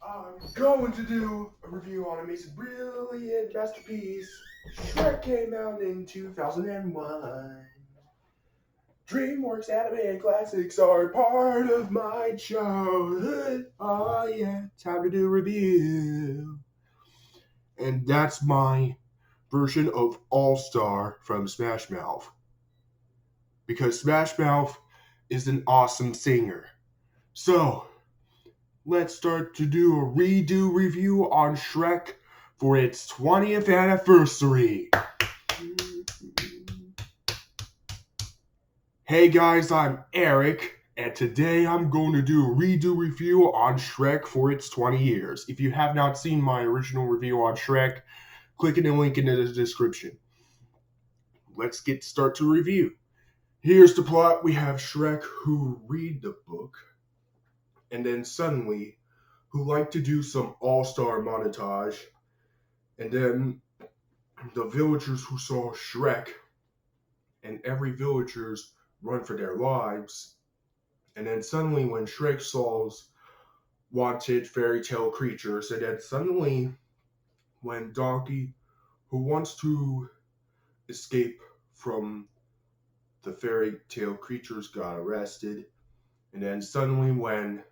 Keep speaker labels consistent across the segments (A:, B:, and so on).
A: I'm going to do a review on Amazing Brilliant Masterpiece. Shrek came out in 2001. DreamWorks anime classics are part of my childhood. Oh yeah, time to do a review. And that's my version of All Star from Smash Mouth. Because Smash Mouth is an awesome singer. So, let's start to do a redo review on Shrek for its 20th anniversary. Hey guys, I'm Eric, and today I'm going to do a redo review on Shrek for its 20 years. If you have not seen my original review on Shrek, click in the link in the description. Let's start to review. Here's the plot. We have Shrek who read the book, and then suddenly who like to do some all-star montage, and then the villagers who saw Shrek, and every villagers run for their lives, and then suddenly when Shrek solves wanted fairy tale creatures, and then suddenly when Donkey, who wants to escape from the fairy tale creatures, got arrested, and then suddenly when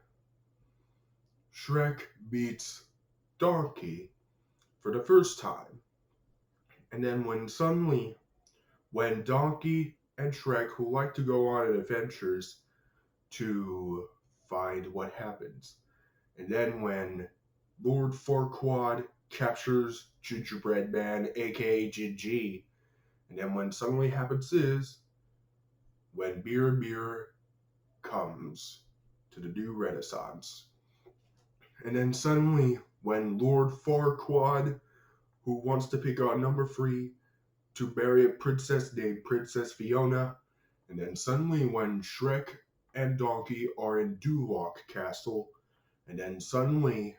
A: Shrek meets Donkey for the first time, and then when Donkey and Shrek, who like to go on adventures to find what happens, and then when Lord Farquaad captures Gingerbread Man, aka Gin, and then when suddenly happens is when Mirror Mirror comes to the new Renaissance. And then suddenly when Lord Farquaad, who wants to pick a number 3 to marry a princess named Princess Fiona, and then suddenly when Shrek and Donkey are in Duloc Castle, and then suddenly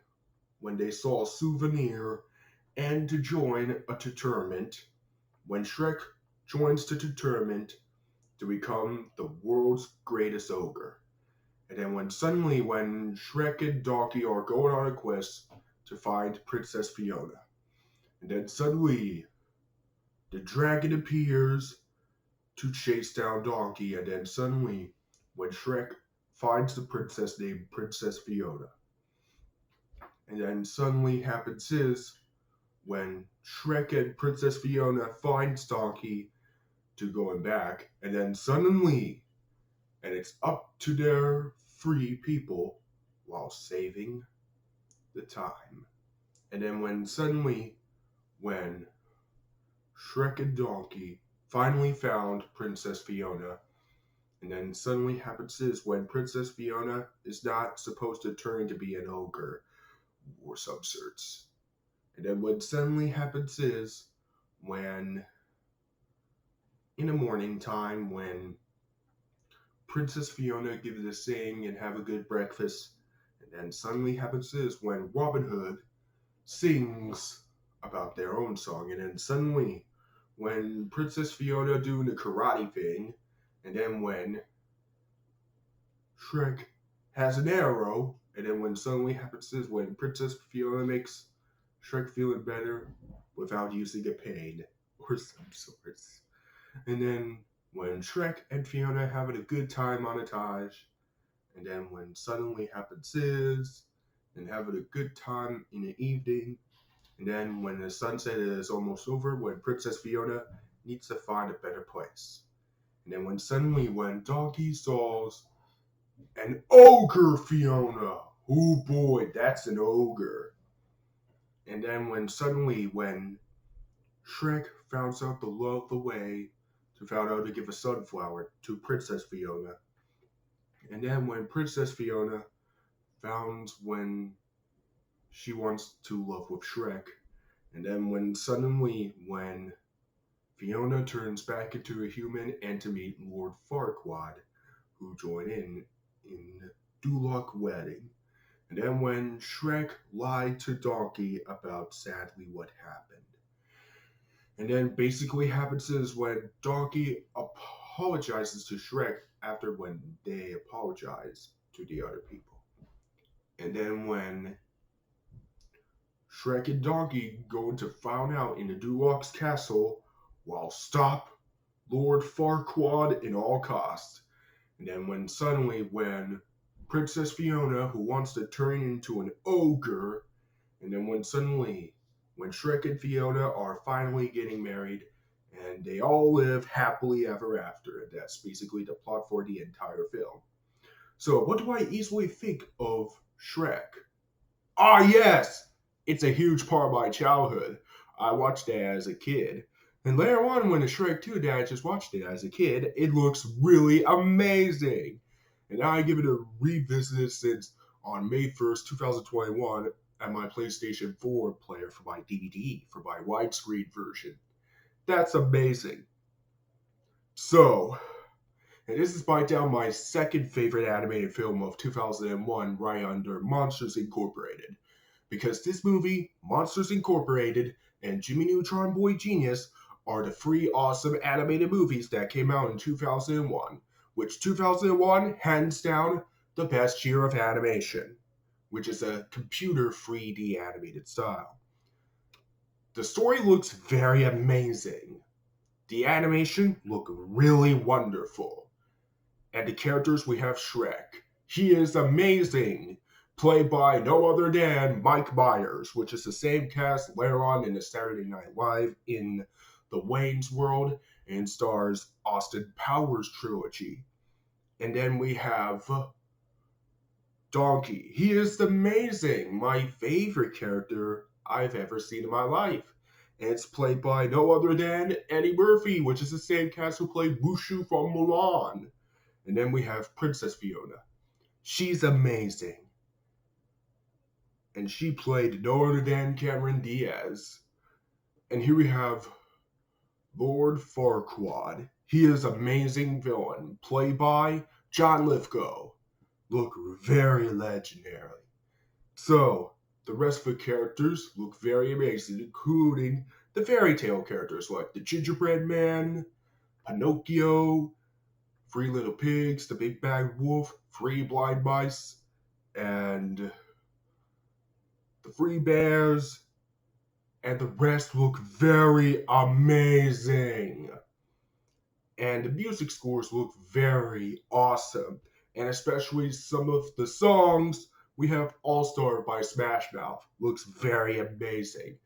A: when they saw a souvenir and to join a tournament, when Shrek joins the tournament to become the world's greatest ogre. And then when Shrek and Donkey are going on a quest to find Princess Fiona. And then suddenly the dragon appears to chase down Donkey, and then suddenly when Shrek finds the princess named Princess Fiona. And then suddenly happens is when Shrek and Princess Fiona finds Donkey to going back, and then suddenly, and it's up to their 3 people while saving the time. And then when Shrek and Donkey finally found Princess Fiona, and then suddenly happens is when Princess Fiona is not supposed to turn to be an ogre or some sorts. And then what suddenly happens is when in the morning time when Princess Fiona gives a sing and have a good breakfast, and then suddenly happens is when Robin Hood sings about their own song, and then suddenly when Princess Fiona doing the karate thing, and then when Shrek has an arrow, and then when suddenly happens is when Princess Fiona makes Shrek feeling better without using a pain or some sorts. And then when Shrek and Fiona having a good time on a Taj, and then when suddenly happens is and having a good time in the evening, and then when the sunset is almost over, when Princess Fiona needs to find a better place. And then when Donkey saws an ogre Fiona. Oh boy, that's an ogre. And then when Shrek finds out the way to find out to give a sunflower to Princess Fiona. And then when Princess Fiona founds when she wants to love with Shrek. And then when Fiona turns back into a human and to meet Lord Farquaad, who join in Duloc wedding. And then when Shrek lied to Donkey about sadly what happened. And then basically happens is when Donkey apologizes to Shrek after when they apologize to the other people. And then when Shrek and Donkey going to find out in the Dulux castle while stop Lord Farquaad in all costs. And then when Princess Fiona, who wants to turn into an ogre, and then when Shrek and Fiona are finally getting married, and they all live happily ever after. And that's basically the plot for the entire film. So, what do I easily think of Shrek? Ah, yes! It's a huge part of my childhood. I watched it as a kid. And later on, when the Shrek 2 dad just watched it as a kid, it looks really amazing. And now I give it a revisit since on May 1st, 2021, at my PlayStation 4 player for my DVD, for my widescreen version. That's amazing. So, and this is by down my second favorite animated film of 2001, right under Monsters Incorporated. Because this movie, Monsters Incorporated, and Jimmy Neutron Boy Genius are the three awesome animated movies that came out in 2001, which 2001, hands down, the best year of animation, which is a computer 3D animated style. The story looks very amazing. The animation look really wonderful. And the characters, we have Shrek. He is amazing, played by no other than Mike Myers, which is the same cast later on in the Saturday Night Live in the Wayne's World and stars Austin Powers trilogy. And then we have Donkey. He is amazing, my favorite character I've ever seen in my life. And it's played by no other than Eddie Murphy, which is the same cast who played Mushu from Mulan. And then we have Princess Fiona. She's amazing. And she played no other than Cameron Diaz. And here we have Lord Farquaad. He is amazing villain, played by John Lithgow. Look very legendary. So, the rest of the characters look very amazing, including the fairy tale characters like the Gingerbread Man, Pinocchio, Three Little Pigs, the Big Bad Wolf, Three Blind Mice, and the Three Bears, and the rest look very amazing. And the music scores look very awesome. And especially some of the songs, we have All Star by Smash Mouth, looks very amazing.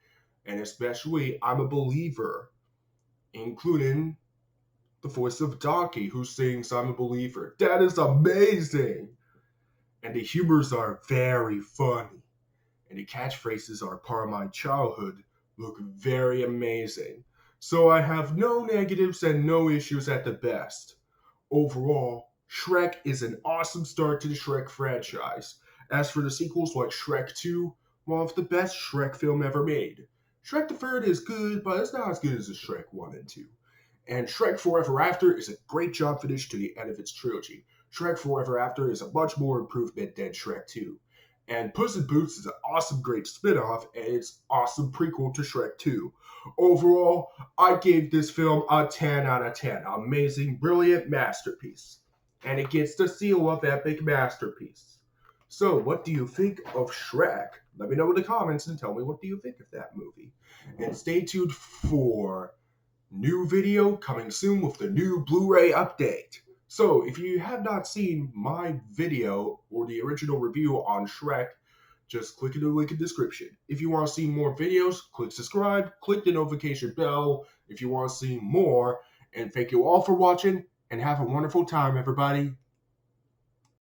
A: And especially I'm a Believer, including the voice of Donkey, who sings I'm a Believer. That is amazing! And the humors are very funny. And the catchphrases are part of my childhood, look very amazing. So I have no negatives and no issues at the best. Overall, Shrek is an awesome start to the Shrek franchise. As for the sequels like Shrek 2, one of the best Shrek film ever made. Shrek the Third is good, but it's not as good as the Shrek 1 and 2. And Shrek Forever After is a great job finish to the end of its trilogy. Shrek Forever After is a much more improvement than Shrek 2. And Puss in Boots is an awesome, great spin-off, and it's awesome prequel to Shrek 2. Overall, I gave this film a 10 out of 10. Amazing, brilliant masterpiece. And it gets the seal of epic masterpiece. So, what do you think of Shrek? Let me know in the comments and tell me what do you think of that movie. And stay tuned for new video coming soon with the new Blu-ray update. So, if you have not seen my video or the original review on Shrek, just click the link in the description. If you want to see more videos, click subscribe, click the notification bell if you want to see more. And thank you all for watching, and have a wonderful time, everybody.